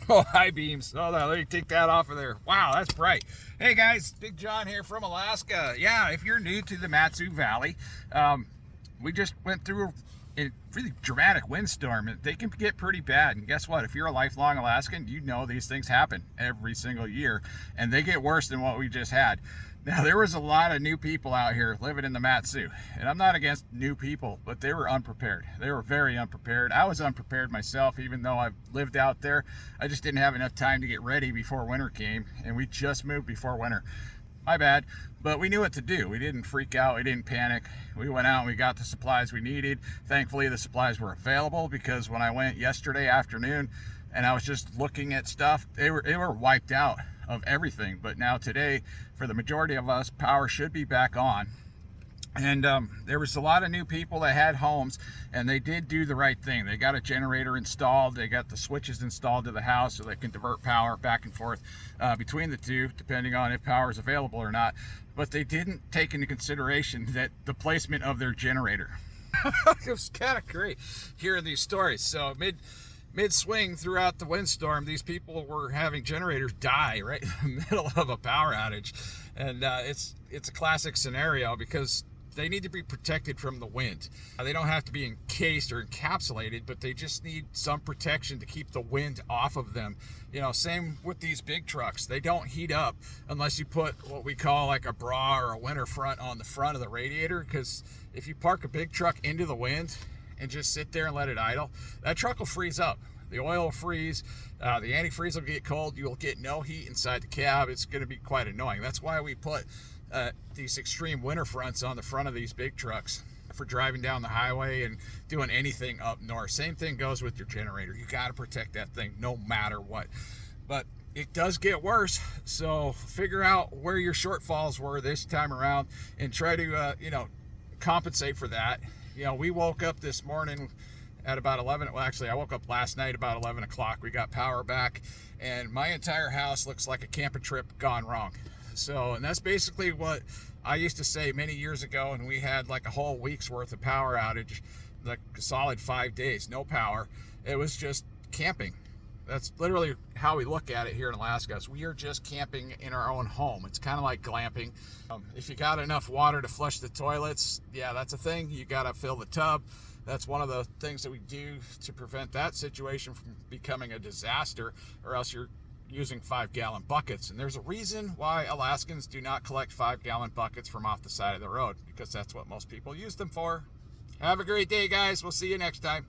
Oh, high beams. Oh, let me take that off of there. Wow, that's bright. Hey guys, Big John here from Alaska. Yeah, if you're new to the Matsu Valley, we just went through a really dramatic windstorm. They can get pretty bad. And guess what? If you're a lifelong Alaskan, you know these things happen every single year, and they get worse than what we just had. Now, there was a lot of new people out here living in the Matsu, and I'm not against new people, but they were unprepared. They were very unprepared. I was unprepared myself, even though I've lived out there. I just didn't have enough time to get ready before winter came, and we just moved before winter. My bad, but we knew what to do. We didn't freak out, we didn't panic. We went out and we got the supplies we needed. Thankfully, the supplies were available, because when I went yesterday afternoon and I was just looking at stuff, they were wiped out of everything. But now today, for the majority of us, power should be back on. And there was a lot of new people that had homes, and they did do the right thing. They got a generator installed. They got the switches installed to the house so they can divert power back and forth between the two, depending on if power is available or not. But they didn't take into consideration that the placement of their generator. It was kind of great hearing these stories. So mid-swing throughout the windstorm, these people were having generators die right in the middle of a power outage. And it's a classic scenario, because they need to be protected from the wind. They don't have to be encased or encapsulated, but they just need some protection to keep the wind off of them. You know, same with these big trucks. They don't heat up unless you put what we call like a bra or a winter front on the front of the radiator, because if you park a big truck into the wind and just sit there and let it idle, that truck will freeze up. The oil will freeze, the antifreeze will get cold, you'll get no heat inside the cab. It's going to be quite annoying. That's why we put these extreme winter fronts on the front of these big trucks for driving down the highway and doing anything up north. Same thing goes with your generator. You got to protect that thing no matter what. But it does get worse, so figure out where your shortfalls were this time around and try to compensate for that. We woke up this morning at about 11. Well, actually, I woke up last night about 11 o'clock. We got power back, and my entire house looks like a camping trip gone wrong. So, and that's basically what I used to say many years ago, and we had like a whole week's worth of power outage, like a solid 5 days, no power. It was just camping. That's literally how we look at it here in Alaska. So we are just camping in our own home. It's kind of like glamping. If you got enough water to flush the toilets, yeah, that's a thing. You got to fill the tub. That's one of the things that we do to prevent that situation from becoming a disaster, or else you're using 5-gallon buckets. And there's a reason why Alaskans do not collect 5-gallon buckets from off the side of the road, because that's what most people use them for. Have a great day, guys. We'll see you next time.